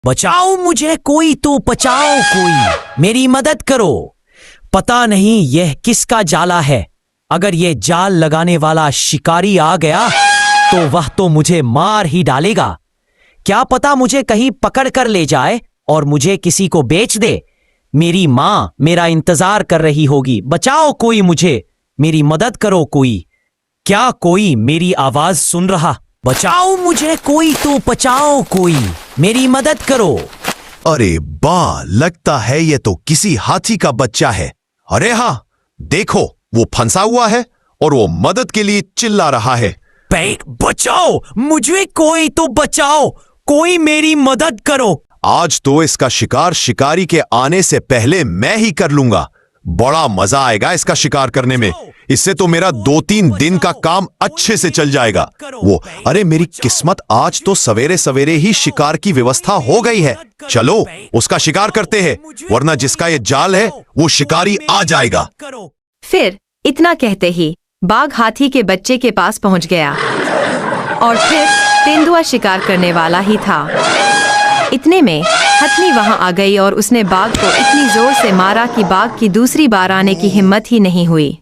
बचाओ मुझे कोई, तो बचाओ कोई, मेरी मदद करो। पता नहीं यह किसका जाला है। अगर यह जाल लगाने वाला शिकारी आ गया तो वह तो मुझे मार ही डालेगा। क्या पता मुझे कहीं पकड़ कर ले जाए और मुझे किसी को बेच दे। मेरी मां मेरा इंतजार कर रही होगी। बचाओ कोई मुझे, मेरी मदद करो कोई। क्या कोई मेरी आवाज सुन रहा? बचाओ मुझे कोई, तो बचाओ कोई, मेरी मदद करो। अरे बा, लगता है ये तो किसी हाथी का बच्चा है। अरे हाँ, देखो वो फंसा हुआ है और वो मदद के लिए चिल्ला रहा है। बचाओ मुझे कोई, तो बचाओ कोई, मेरी मदद करो। आज तो इसका शिकार शिकारी के आने से पहले मैं ही कर लूंगा। बड़ा मजा आएगा इसका शिकार करने में। इससे तो मेरा 2-3 दिन का काम अच्छे से चल जाएगा। अरे मेरी किस्मत, आज तो सवेरे सवेरे ही शिकार की व्यवस्था हो गई है। चलो उसका शिकार करते हैं, वरना जिसका ये जाल है वो शिकारी आ जाएगा। फिर इतना कहते ही बाघ हाथी के बच्चे के पास पहुंच गया और फिर तेंदुआ शिकार करने वाला ही था। इतने में हथनी वहां आ गई और उसने बाघ को इतनी जोर से मारा कि बाघ की दूसरी बार आने की हिम्मत ही नहीं हुई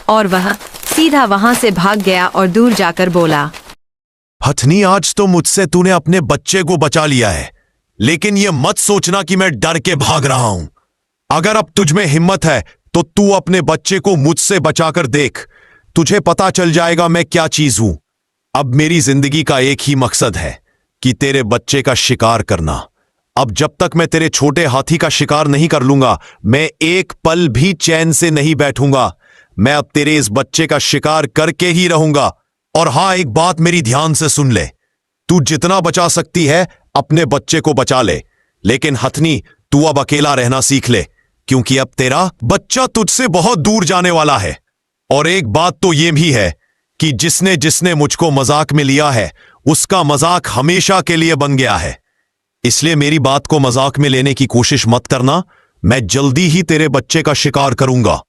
और वह सीधा वहां से भाग गया और दूर जाकर बोला, हथनी, आज तो मुझसे तूने अपने बच्चे को बचा लिया है, लेकिन ये मत सोचना कि मैं डर के भाग रहा हूं। अगर अब तुझमें हिम्मत है तो तू अपने बच्चे को मुझसे बचाकर देख। तुझे पता चल जाएगा मैं क्या चीज हूं। अब मेरी जिंदगी का एक ही मकसद है कि तेरे बच्चे का शिकार करना। अब जब तक मैं तेरे छोटे हाथी का शिकार नहीं कर लूंगा, मैं एक पल भी चैन से नहीं बैठूंगा। मैं अब तेरे इस बच्चे का शिकार करके ही रहूंगा। और हाँ, एक बात मेरी ध्यान से सुन ले। तू जितना बचा सकती है अपने बच्चे को बचा ले, लेकिन हथनी, तू अब अकेला रहना सीख ले, क्योंकि अब तेरा बच्चा तुझसे बहुत दूर जाने वाला है। और एक बात तो यह भी है कि जिसने जिसने मुझको मजाक में लिया है उसका मजाक हमेशा के लिए बन गया है। इसलिए मेरी बात को मजाक में लेने की कोशिश मत करना। मैं जल्दी ही तेरे बच्चे का शिकार करूंगा।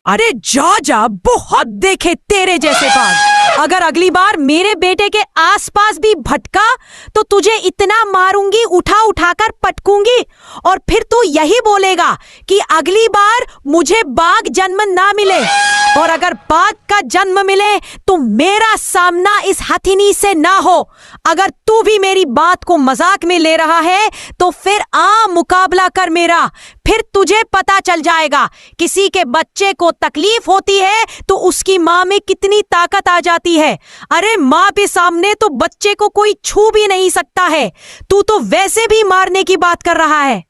अरे जा जा, बहुत देखे तेरे जैसे बाघ। अगर अगली बार मेरे बेटे के आसपास भी भटका तो तुझे इतना मारूंगी, उठा उठाकर पटकूंगी, और फिर तू यही बोलेगा कि अगली बार मुझे बाघ जन्म ना मिले। और अगर बाघ का जन्म मिले तो मेरा सामना इस हथिनी से ना हो। अगर तू भी मेरी बात को मजाक में ले रहा है तो फिर आ मुकाबला कर मेरा। फिर तुझे पता चल जाएगा किसी के बच्चे को तकलीफ होती है तो उसकी माँ में कितनी ताकत आ जाती है। अरे माँ के सामने तो बच्चे को कोई छू भी नहीं सकता है। तू तो वैसे भी मारने की बात कर रहा है।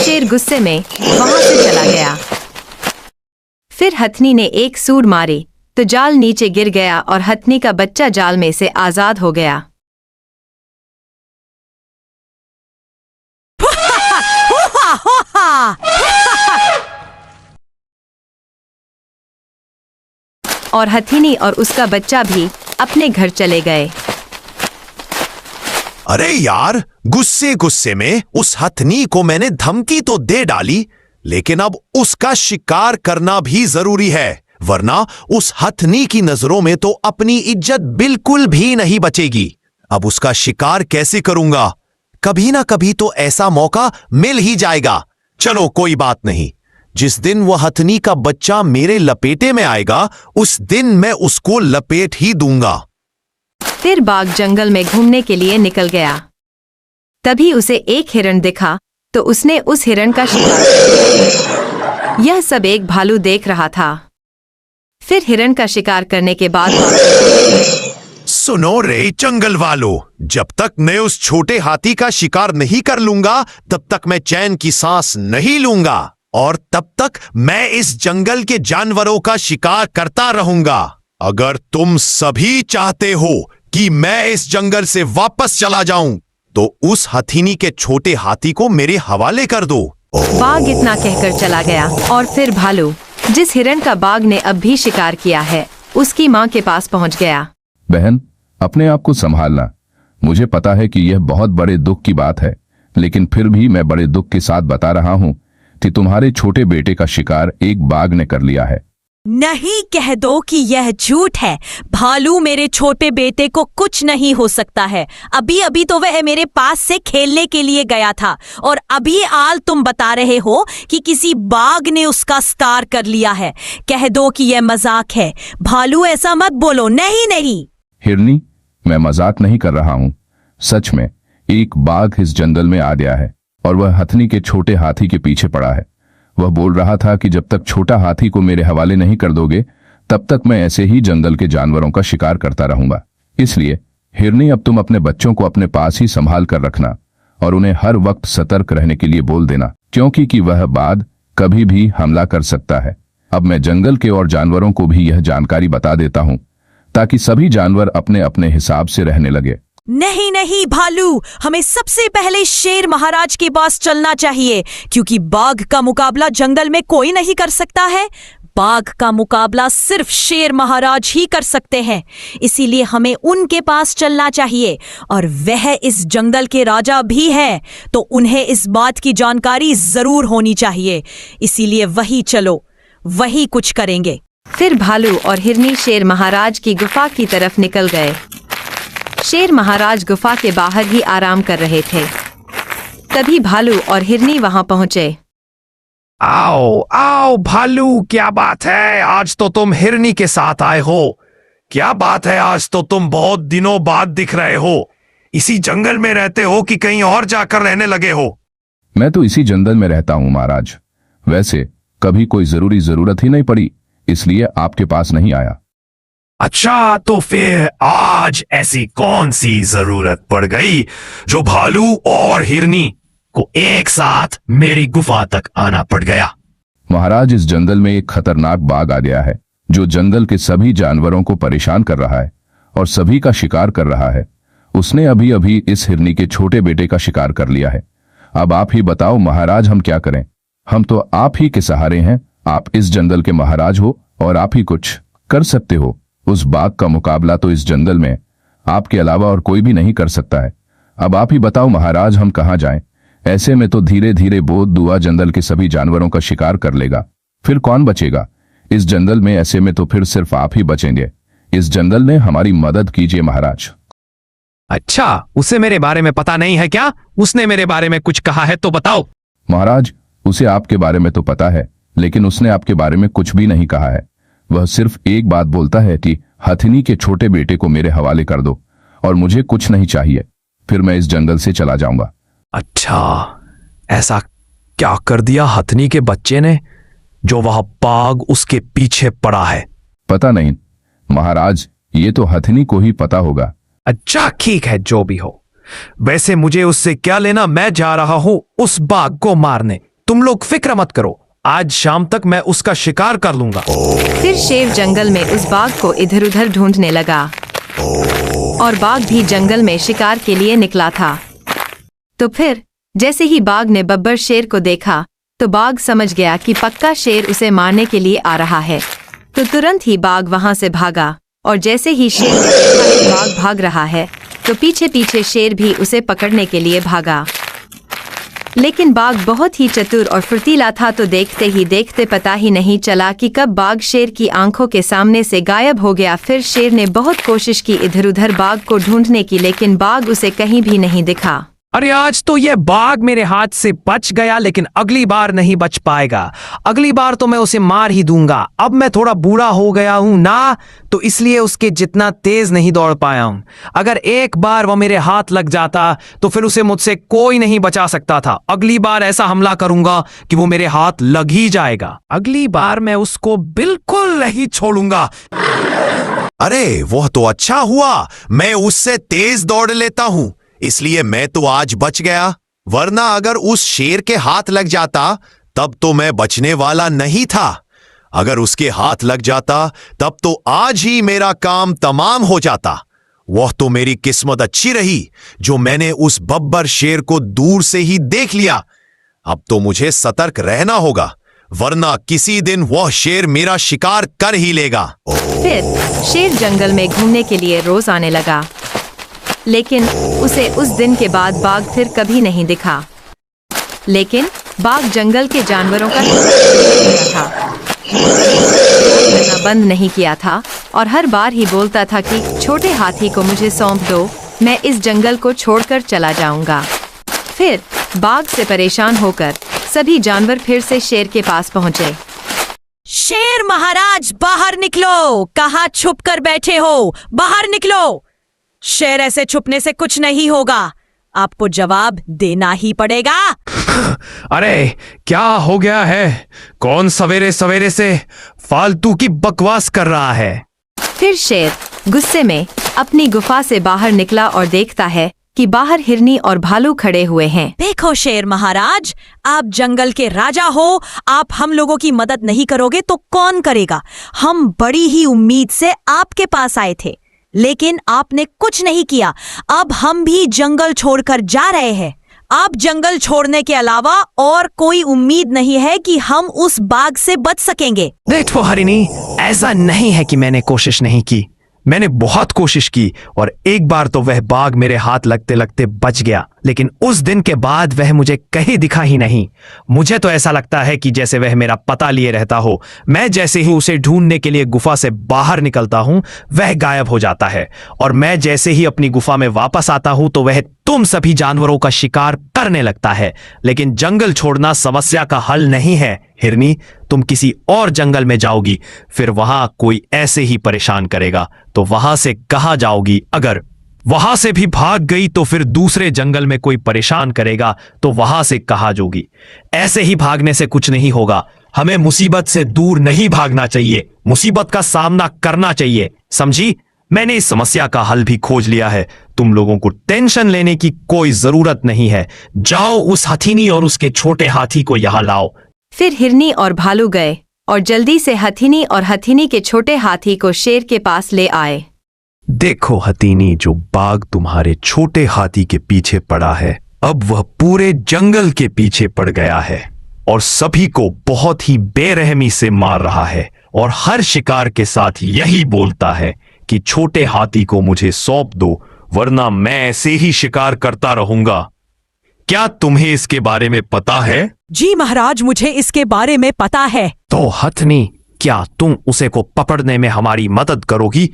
शेर गुस्से में वहां से चला गया। फिर हथनी ने एक सूर मारी तो जाल नीचे गिर गया और हथनी का बच्चा जाल में से आजाद हो गया। और हथिनी और उसका बच्चा भी अपने घर चले गए। अरे यार, गुस्से गुस्से में उस हथनी को मैंने धमकी तो दे डाली, लेकिन अब उसका शिकार करना भी जरूरी है, वरना उस हथनी की नजरों में तो अपनी इज्जत बिल्कुल भी नहीं बचेगी। अब उसका शिकार कैसे करूंगा? कभी ना कभी तो ऐसा मौका मिल ही जाएगा। चलो कोई बात नहीं, जिस दिन वह हथनी का बच्चा मेरे लपेटे में आएगा उस दिन मैं उसको लपेट ही दूंगा। फिर बाघ जंगल में घूमने के लिए निकल गया। तभी उसे एक हिरण दिखा तो उसने उस हिरण का शिकार किया। यह सब एक भालू देख रहा था। फिर हिरण का शिकार करने के बाद सुनो रे जंगल वालों, जब तक मैं उस छोटे हाथी का शिकार नहीं कर लूंगा तब तक मैं चैन की सांस नहीं लूंगा, और तब तक मैं इस जंगल के जानवरों का शिकार करता रहूंगा। अगर तुम सभी चाहते हो कि मैं इस जंगल से वापस चला जाऊं तो उस हथिनी के छोटे हाथी को मेरे हवाले कर दो। बाघ इतना कहकर चला गया और फिर भालू, जिस हिरण का बाघ ने अब भी शिकार किया है, उसकी माँ के पास पहुंच गया। बहन, अपने आप को संभालना। मुझे पता है कि यह बहुत बड़े दुख की बात है, लेकिन फिर भी मैं बड़े दुख के साथ बता रहा हूं कि तुम्हारे छोटे बेटे का शिकार एक बाघ ने कर लिया है। नहीं कह दो कि यह झूठ है। भालू मेरे छोटे बेटे को कुछ नहीं हो सकता है। अभी अभी तो वह मेरे पास से खेलने के लिए गया था और अभी आल तुम बता रहे हो कि किसी बाघ ने उसका शिकार कर लिया है। कह दो कि यह मजाक है। भालू ऐसा मत बोलो। नहीं नहीं। हिरनी, मैं मजाक नहीं कर रहा हूँ। सच में एक बाघ इस जंगल में आ गया है और वह हथनी के छोटे हाथी के पीछे पड़ा है। वह बोल रहा था कि जब तक छोटा हाथी को मेरे हवाले नहीं कर दोगे तब तक मैं ऐसे ही जंगल के जानवरों का शिकार करता रहूंगा। इसलिए हिरनी, अब तुम अपने बच्चों को अपने पास ही संभाल कर रखना और उन्हें हर वक्त सतर्क रहने के लिए बोल देना, क्योंकि कि वह बाघ कभी भी हमला कर सकता है। अब मैं जंगल के और जानवरों को भी यह जानकारी बता देता हूं ताकि सभी जानवर अपने अपने हिसाब से रहने लगे। नहीं नहीं भालू, हमें सबसे पहले शेर महाराज के पास चलना चाहिए, क्योंकि बाघ का मुकाबला जंगल में कोई नहीं कर सकता है। बाघ का मुकाबला सिर्फ शेर महाराज ही कर सकते हैं। इसीलिए हमें उनके पास चलना चाहिए और वह इस जंगल के राजा भी हैं, तो उन्हें इस बात की जानकारी जरूर होनी चाहिए। इसीलिए वही चलो, वही कुछ करेंगे। फिर भालू और हिरनी शेर महाराज की गुफा की तरफ निकल गए। शेर महाराज गुफा के बाहर ही आराम कर रहे थे। तभी भालू और हिरनी वहां पहुंचे। आओ आओ भालू, क्या बात है? आज तो तुम हिरनी के साथ आए हो। क्या बात है, आज तो तुम बहुत दिनों बाद दिख रहे हो। इसी जंगल में रहते हो कि कहीं और जाकर रहने लगे हो? मैं तो इसी जंगल में रहता हूं महाराज। वैसे कभी कोई जरूरत ही नहीं पड़ी, इसलिए आपके पास नहीं आया। अच्छा, तो फिर आज ऐसी कौन सी जरूरत पड़ गई जो भालू और हिरनी को एक साथ मेरी गुफा तक आना पड़ गया? महाराज, इस जंगल में एक खतरनाक बाघ आ गया है जो जंगल के सभी जानवरों को परेशान कर रहा है और सभी का शिकार कर रहा है। उसने अभी अभी इस हिरनी के छोटे बेटे का शिकार कर लिया है। अब आप ही बताओ महाराज, हम क्या करें? हम तो आप ही के सहारे हैं। आप इस जंगल के महाराज हो और आप ही कुछ कर सकते हो। उस बाघ का मुकाबला तो इस जंगल में आपके अलावा और कोई भी नहीं कर सकता है। अब आप ही बताओ महाराज, हम कहाँ जाएं? ऐसे में तो धीरे धीरे बोध दुआ जंगल के सभी जानवरों का शिकार कर लेगा। फिर कौन बचेगा इस जंगल में? ऐसे में तो फिर सिर्फ आप ही बचेंगे। इस जंगल में हमारी मदद कीजिए महाराज। अच्छा, उसे मेरे बारे में पता नहीं है क्या? उसने मेरे बारे में कुछ कहा है तो बताओ। महाराज, उसे आपके बारे में तो पता है, लेकिन उसने आपके बारे में कुछ भी नहीं कहा है। वह सिर्फ एक बात बोलता है कि हथनी के छोटे बेटे को मेरे हवाले कर दो और मुझे कुछ नहीं चाहिए, फिर मैं इस जंगल से चला जाऊंगा। अच्छा, ऐसा क्या कर दिया हथनी के बच्चे ने जो वह बाघ उसके पीछे पड़ा है? पता नहीं महाराज, ये तो हथनी को ही पता होगा। अच्छा ठीक है, जो भी हो। वैसे मुझे उससे क्या लेना? मैं जा रहा हूं उस बाघ को मारने। तुम लोग फिक्र मत करो, आज शाम तक मैं उसका शिकार कर लूंगा। फिर शेर जंगल में उस बाघ को इधर उधर ढूंढने लगा और बाघ भी जंगल में शिकार के लिए निकला था। तो फिर जैसे ही बाघ ने बब्बर शेर को देखा तो बाघ समझ गया कि पक्का शेर उसे मारने के लिए आ रहा है। तो तुरंत ही बाघ वहां से भागा और जैसे ही शेर बाघ भाग रहा है तो पीछे पीछे शेर भी उसे पकड़ने के लिए भागा। लेकिन बाघ बहुत ही चतुर और फुर्तीला था, तो देखते ही देखते पता ही नहीं चला कि कब बाघ शेर की आंखों के सामने से गायब हो गया। फिर शेर ने बहुत कोशिश की इधर उधर बाघ को ढूंढने की, लेकिन बाघ उसे कहीं भी नहीं दिखा। अरे आज तो यह बाघ मेरे हाथ से बच गया, लेकिन अगली बार नहीं बच पाएगा। अगली बार तो मैं उसे मार ही दूंगा। अब मैं थोड़ा बूढ़ा हो गया हूं ना, तो इसलिए उसके जितना तेज नहीं दौड़ पाया हूं। अगर एक बार वो मेरे हाथ लग जाता तो फिर उसे मुझसे कोई नहीं बचा सकता था। अगली बार ऐसा हमला करूंगा कि वो मेरे हाथ लग ही जाएगा। अगली बार मैं उसको बिल्कुल नहीं छोड़ूंगा। अरे वह तो अच्छा हुआ, मैं उससे तेज दौड़ लेता हूं, इसलिए मैं तो आज बच गया। वरना अगर उस शेर के हाथ लग जाता तब तो मैं बचने वाला नहीं था। अगर उसके हाथ लग जाता तब तो आज ही मेरा काम तमाम हो जाता। वह तो मेरी किस्मत अच्छी रही जो मैंने उस बब्बर शेर को दूर से ही देख लिया। अब तो मुझे सतर्क रहना होगा, वरना किसी दिन वह शेर मेरा शिकार कर ही लेगा। फिर शेर जंगल में घूमने के लिए रोज आने लगा, लेकिन उसे उस दिन के बाद बाघ फिर कभी नहीं दिखा। लेकिन बाघ जंगल के जानवरों का था। करना बंद नहीं किया था और हर बार ही बोलता था कि छोटे हाथी को मुझे सौंप दो, मैं इस जंगल को छोड़कर चला जाऊंगा। फिर बाघ से परेशान होकर सभी जानवर फिर से शेर के पास पहुंचे। शेर महाराज बाहर निकलो, कहाँ छुप कर बैठे हो, बाहर निकलो। शेर ऐसे छुपने से कुछ नहीं होगा, आपको जवाब देना ही पड़ेगा। अरे क्या हो गया है? कौन सवेरे सवेरे से फालतू की बकवास कर रहा है? फिर शेर गुस्से में अपनी गुफा से बाहर निकला और देखता है कि बाहर हिरनी और भालू खड़े हुए हैं। देखो शेर महाराज, आप जंगल के राजा हो, आप हम लोगों की मदद नहीं करोगे तो कौन करेगा? हम बड़ी ही उम्मीद से आपके पास आए थे, लेकिन आपने कुछ नहीं किया। अब हम भी जंगल छोड़कर जा रहे हैं। अब जंगल छोड़ने के अलावा और कोई उम्मीद नहीं है कि हम उस बाघ से बच सकेंगे। देखो हरिणी, ऐसा नहीं है कि मैंने कोशिश नहीं की, मैंने बहुत कोशिश की और एक बार तो वह बाघ मेरे हाथ लगते लगते बच गया, लेकिन उस दिन के बाद वह मुझे कहीं दिखा ही नहीं। मुझे तो ऐसा लगता है कि जैसे वह मेरा पता लिए रहता हो। मैं जैसे ही उसे ढूंढने के लिए गुफा से बाहर निकलता हूं, वह गायब हो जाता है और मैं जैसे ही अपनी गुफा में वापस आता हूं तो वह तुम सभी जानवरों का शिकार करने लगता है। लेकिन जंगल छोड़ना समस्या का हल नहीं है हिरनी, तुम किसी और जंगल में जाओगी, फिर वहां कोई ऐसे ही परेशान करेगा तो वहां से कहां जाओगी? अगर वहां से भी भाग गई तो फिर दूसरे जंगल में कोई परेशान करेगा तो वहां से कहां जाओगी? ऐसे ही भागने से कुछ नहीं होगा। हमें मुसीबत से दूर नहीं भागना चाहिए, मुसीबत का सामना करना चाहिए, समझी? मैंने इस समस्या का हल भी खोज लिया है, तुम लोगों को टेंशन लेने की कोई जरूरत नहीं है। जाओ उस हथीनी और उसके छोटे हाथी को यहां लाओ। फिर हिरनी और भालू गए और जल्दी से हथीनी और हथीनी के छोटे हाथी को शेर के पास ले आए। देखो हथीनी, जो बाघ तुम्हारे छोटे हाथी के पीछे पड़ा है, अब वह पूरे जंगल के पीछे पड़ गया है और सभी को बहुत ही बेरहमी से मार रहा है और हर शिकार के साथ यही बोलता है कि छोटे हाथी को मुझे सौंप दो, वरना मैं ऐसे ही शिकार करता रहूंगा। क्या तुम्हें इसके बारे में पता है? जी महाराज, मुझे इसके बारे में पता है। तो हथनी, क्या तुम उसे को पकड़ने में हमारी मदद करोगी?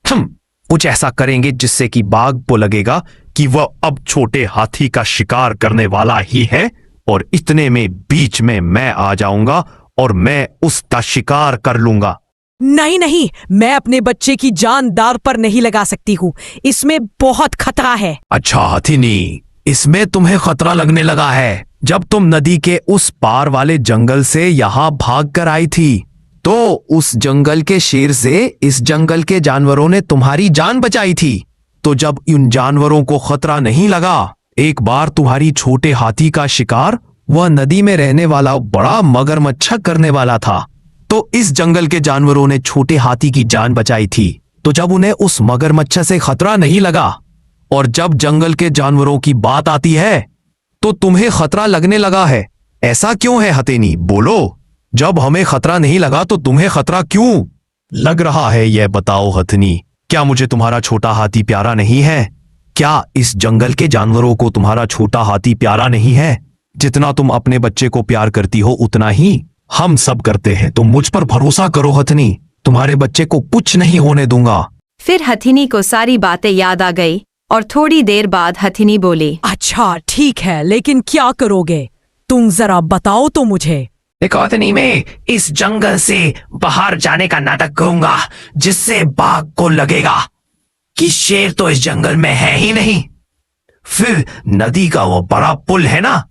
हम कुछ ऐसा करेंगे जिससे कि बाघ को लगेगा कि वह अब छोटे हाथी का शिकार करने वाला ही है और इतने में बीच में मैं आ जाऊंगा और मैं उसका शिकार कर लूंगा। नहीं नहीं, मैं अपने बच्चे की जान दांव पर नहीं लगा सकती हूँ, इसमें बहुत खतरा है। अच्छा हथनी, इसमें तुम्हें खतरा लगने लगा है? जब तुम नदी के उस पार वाले जंगल से यहाँ भाग कर आई थी तो उस जंगल के शेर से इस जंगल के जानवरों ने तुम्हारी जान बचाई थी। तो जब इन जानवरों को खतरा नहीं लगा, एक बार तुम्हारी छोटे हाथी का शिकार वह नदी में रहने वाला बड़ा मगरमच्छ करने वाला था, तो इस जंगल के जानवरों ने छोटे हाथी की जान बचाई थी। तो जब उन्हें उस मगरमच्छ से खतरा नहीं लगा और जब जंगल के जानवरों की बात आती है तो तुम्हें खतरा लगने लगा है। ऐसा क्यों है हथेनी, बोलो? जब हमें खतरा नहीं लगा तो तुम्हें खतरा क्यों लग रहा है, यह बताओ हथनी। क्या मुझे तुम्हारा छोटा हाथी प्यारा नहीं है? क्या इस जंगल के जानवरों को तुम्हारा छोटा हाथी प्यारा नहीं है? जितना तुम अपने बच्चे को प्यार करती हो उतना ही हम सब करते हैं। तुम मुझ पर भरोसा करो हथनी, तुम्हारे बच्चे को कुछ नहीं होने दूंगा। फिर हथीनी को सारी बातें याद आ गई और थोड़ी देर बाद हथीनी बोली, अच्छा ठीक है, लेकिन क्या करोगे? तुम जरा बताओ तो मुझे। एक हथनी में इस जंगल से बाहर जाने का नाटक करूंगा जिससे बाघ को लगेगा कि शेर तो इस जंगल में है ही नहीं। फिर नदी का वो बड़ा पुल है ना,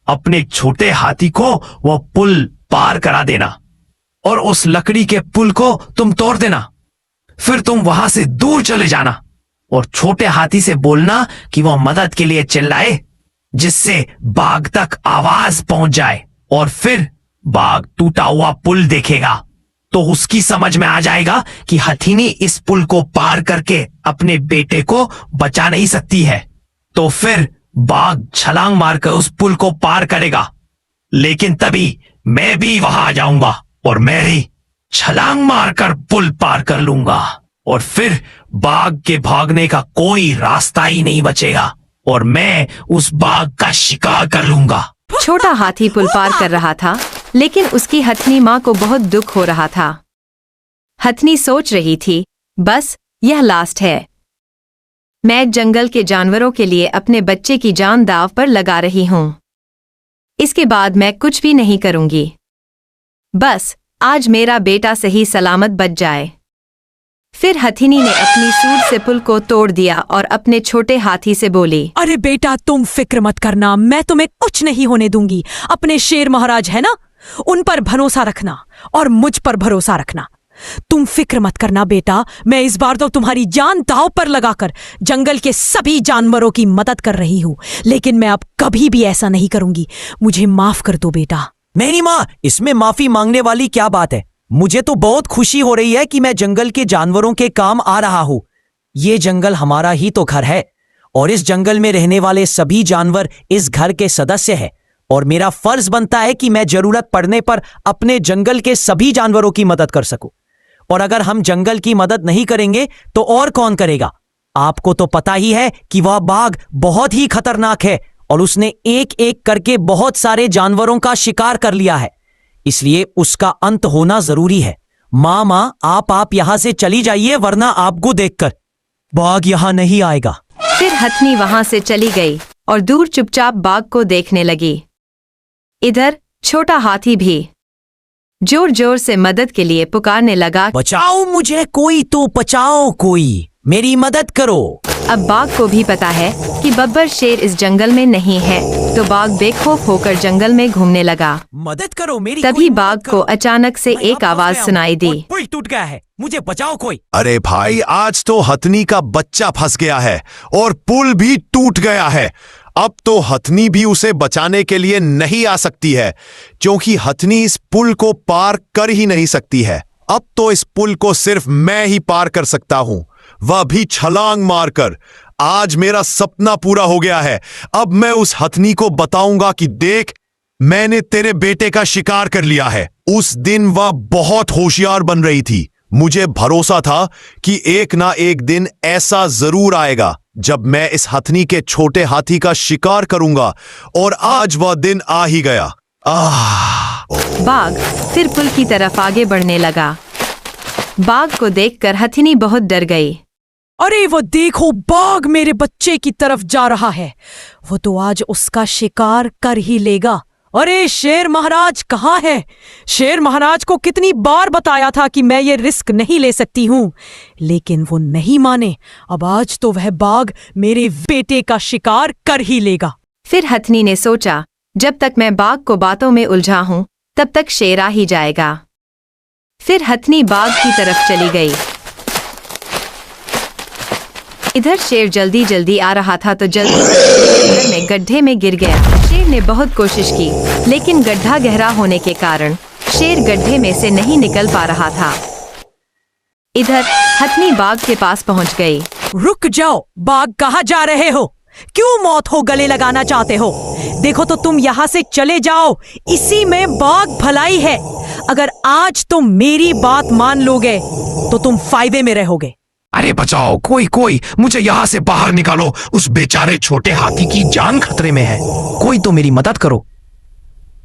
अपने छोटे हाथी को वो पुल पार करा देना और उस लकड़ी के पुल को तुम तोड़ देना। फिर तुम वहां से दूर चले जाना और छोटे हाथी से बोलना कि वो मदद के लिए चिल्लाए, जिससे बाघ तक आवाज पहुंच जाए और फिर बाघ टूटा हुआ पुल देखेगा तो उसकी समझ में आ जाएगा कि हथीनी इस पुल को पार करके अपने बेटे को बचा नहीं सकती है। तो फिर बाघ छलांग मारकर उस पुल को पार करेगा, लेकिन तभी मैं भी वहां आ जाऊंगा और मैं भी छलांग मारकर पुल पार कर लूंगा और फिर बाघ के भागने का कोई रास्ता ही नहीं बचेगा और मैं उस बाघ का शिकार कर लूंगा। छोटा हाथी पुल पार कर रहा था लेकिन उसकी हथनी माँ को बहुत दुख हो रहा था। हथनी सोच रही थी, बस यह लास्ट है। मैं जंगल के जानवरों के लिए अपने बच्चे की जान दांव पर लगा रही हूं। इसके बाद मैं कुछ भी नहीं करूंगी। बस आज मेरा बेटा सही सलामत बच जाए। फिर हथिनी ने अपनी सूंड से पुल को तोड़ दिया और अपने छोटे हाथी से बोली, अरे बेटा, तुम फिक्र मत करना, मैं तुम्हें कुछ नहीं होने दूंगी। अपने शेर महाराज है ना, उन पर भरोसा रखना और मुझ पर भरोसा रखना। तुम फिक्र मत करना बेटा, मैं इस बार तो तुम्हारी जान दांव पर लगाकर जंगल के सभी जानवरों की मदद कर रही हूं, लेकिन मैं अब कभी भी ऐसा नहीं करूंगी। मुझे माफ कर दो बेटा। मेरी माँ, इसमें माफी मांगने वाली क्या बात है? मुझे तो बहुत खुशी हो रही है कि मैं जंगल के जानवरों के काम आ रहा हूं। ये जंगल हमारा ही तो घर है और इस जंगल में रहने वाले सभी जानवर इस घर के सदस्य हैं और मेरा फर्ज बनता है कि मैं जरूरत पड़ने पर अपने जंगल के सभी जानवरों की मदद कर सकूं। और अगर हम जंगल की मदद नहीं करेंगे तो और कौन करेगा? आपको तो पता ही है कि वह बाघ बहुत ही खतरनाक है और उसने एक एक करके बहुत सारे जानवरों का शिकार कर लिया है, इसलिए उसका अंत होना जरूरी है। माँ, आप यहां से चली जाइए, वरना आपको देखकर बाघ यहां नहीं आएगा। फिर हथनी वहां से चली गई और दूर चुपचाप बाघ को देखने लगी। इधर छोटा हाथी भी जोर जोर से मदद के लिए पुकारने लगा, बचाओ मुझे कोई, तो बचाओ कोई, मेरी मदद करो। अब बाघ को भी पता है कि बब्बर शेर इस जंगल में नहीं है, तो बाघ बेखौफ होकर जंगल में घूमने लगा। मदद करो मेरी। तभी कोई बाघ मदद को करो। अचानक से मैं एक अब फंस आवाज गया हूं सुनाई दी, और पुल टूट गया है, मुझे बचाओ कोई। अरे भाई, आज तो हथनी का बच्चा फंस गया है और पुल भी टूट गया है। अब तो हथनी भी उसे बचाने के लिए नहीं आ सकती है, क्योंकि हथनी इस पुल को पार कर ही नहीं सकती है। अब तो इस पुल को सिर्फ मैं ही पार कर सकता हूं, वह भी छलांग मारकर। आज मेरा सपना पूरा हो गया है। अब मैं उस हथनी को बताऊंगा कि देख, मैंने तेरे बेटे का शिकार कर लिया है। उस दिन वह बहुत होशियार बन रही थी। मुझे भरोसा था कि एक ना एक दिन ऐसा जरूर आएगा जब मैं इस हथनी के छोटे हाथी का शिकार करूंगा, और आज वह दिन आ ही गया। बाघ फिर पुल की तरफ आगे बढ़ने लगा। बाघ को देखकर हथिनी बहुत डर गई। अरे वो देखो, बाघ मेरे बच्चे की तरफ जा रहा है। वो तो आज उसका शिकार कर ही लेगा। अरे शेर महाराज कहाँ है? शेर महाराज को कितनी बार बताया था कि मैं ये रिस्क नहीं ले सकती हूँ, लेकिन वो नहीं माने। अब आज तो वह बाघ मेरे बेटे का शिकार कर ही लेगा। फिर हथनी ने सोचा, जब तक मैं बाघ को बातों में उलझा हूं, तब तक शेर आ ही जाएगा। फिर हथनी बाघ की तरफ चली गई। इधर शेर जल्दी जल्दी आ रहा था तो जल्दी जंगल में गड्ढे में गिर गया। शेर ने बहुत कोशिश की, लेकिन गड्ढा गहरा होने के कारण शेर गड्ढे में से नहीं निकल पा रहा था। इधर हथनी बाघ के पास पहुंच गई। रुक जाओ, बाघ कहाँ जा रहे हो? क्यों मौत हो गले लगाना चाहते हो? देखो तो तुम यहाँ से चले जाओ, इसी में बाघ भलाई है। अगर आज तुम मेरी बात मान लोगे तो तुम फायदे में रहोगे। अरे बचाओ, कोई मुझे यहाँ से बाहर निकालो। उस बेचारे छोटे हाथी की जान खतरे में है। कोई तो मेरी मदद करो।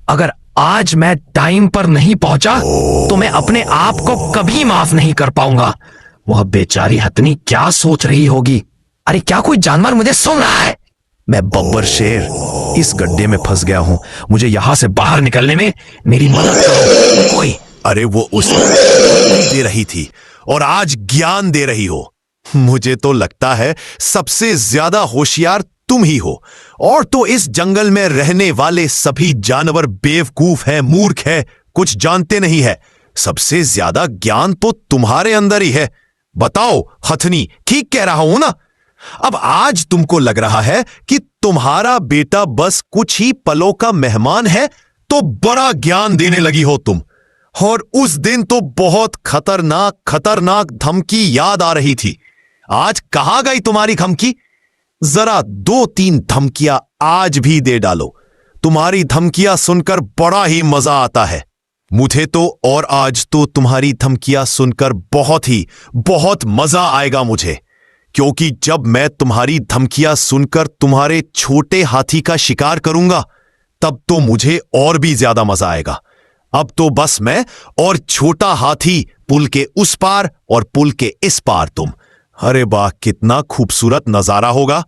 अगर आज मैं टाइम पर नहीं पहुंचा तो मैं अपने आप को कभी माफ नहीं कर पाऊंगा। वह बेचारी हथनी क्या सोच रही होगी? अरे क्या कोई जानवर मुझे सुन रहा है? मैं बब्बर शेर इस गड्ढे में फंस गया हूं। मुझे यहां से बाहर निकलने में मेरी मदद करो कोई। अरे वो उस दे रही थी और आज ज्ञान दे रही हो। मुझे तो लगता है सबसे ज्यादा होशियार तुम ही हो, और तो इस जंगल में रहने वाले सभी जानवर बेवकूफ हैं, मूर्ख है, कुछ जानते नहीं है। सबसे ज्यादा ज्ञान तो तुम्हारे अंदर ही है। बताओ हथनी, ठीक कह रहा हूं ना? अब आज तुमको लग रहा है कि तुम्हारा बेटा बस कुछ ही पलों का मेहमान है, तो बड़ा ज्ञान देने लगी हो तुम। और उस दिन तो बहुत खतरनाक धमकी याद आ रही थी। आज कहां गई तुम्हारी धमकी? जरा 2-3 धमकियां आज भी दे डालो। तुम्हारी धमकियां सुनकर बड़ा ही मजा आता है मुझे तो, और आज तो तुम्हारी धमकियां सुनकर बहुत मजा आएगा मुझे, क्योंकि जब मैं तुम्हारी धमकियां सुनकर तुम्हारे छोटे हाथी का शिकार करूंगा, तब तो मुझे और भी ज्यादा मजा आएगा। अब तो बस मैं और छोटा हाथी, पुल के उस पार और पुल के इस पार तुम। अरे वाह, कितना खूबसूरत नजारा होगा।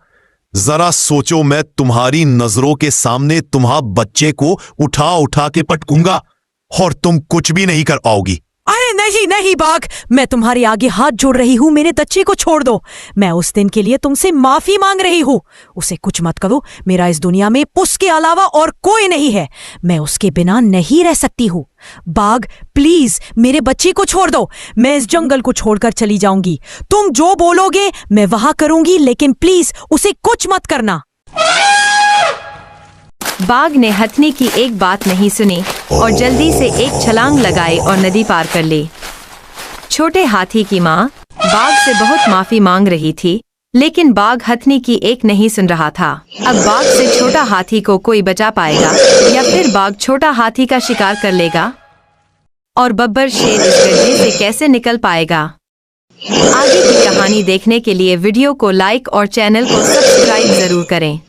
जरा सोचो, मैं तुम्हारी नजरों के सामने तुम्हारे बच्चे को उठा उठा के पटकूंगा और तुम कुछ भी नहीं कर पाओगी। अरे नहीं नहीं बाघ, मैं तुम्हारे आगे हाथ जोड़ रही हूँ, मेरे बच्चे को छोड़ दो। मैं उस दिन के लिए तुमसे माफी मांग रही हूँ। उसे कुछ मत करो, मेरा इस दुनिया में उसके अलावा और कोई नहीं है। मैं उसके बिना नहीं रह सकती हूँ। बाघ प्लीज मेरे बच्चे को छोड़ दो। मैं इस जंगल को छोड़कर चली जाऊंगी। तुम जो बोलोगे मैं वहां करूंगी, लेकिन प्लीज उसे कुछ मत करना। बाघ ने हथनी की एक बात नहीं सुनी और जल्दी से एक छलांग लगाई और नदी पार कर ली। छोटे हाथी की माँ बाघ से बहुत माफी मांग रही थी, लेकिन बाघ हथनी की एक नहीं सुन रहा था। अब बाघ से छोटा हाथी को कोई बचा पाएगा या फिर बाघ छोटा हाथी का शिकार कर लेगा? और बब्बर शेर इस गड्ढे से कैसे निकल पाएगा? आगे की कहानी देखने के लिए वीडियो को लाइक और चैनल को सब्सक्राइब जरूर करें।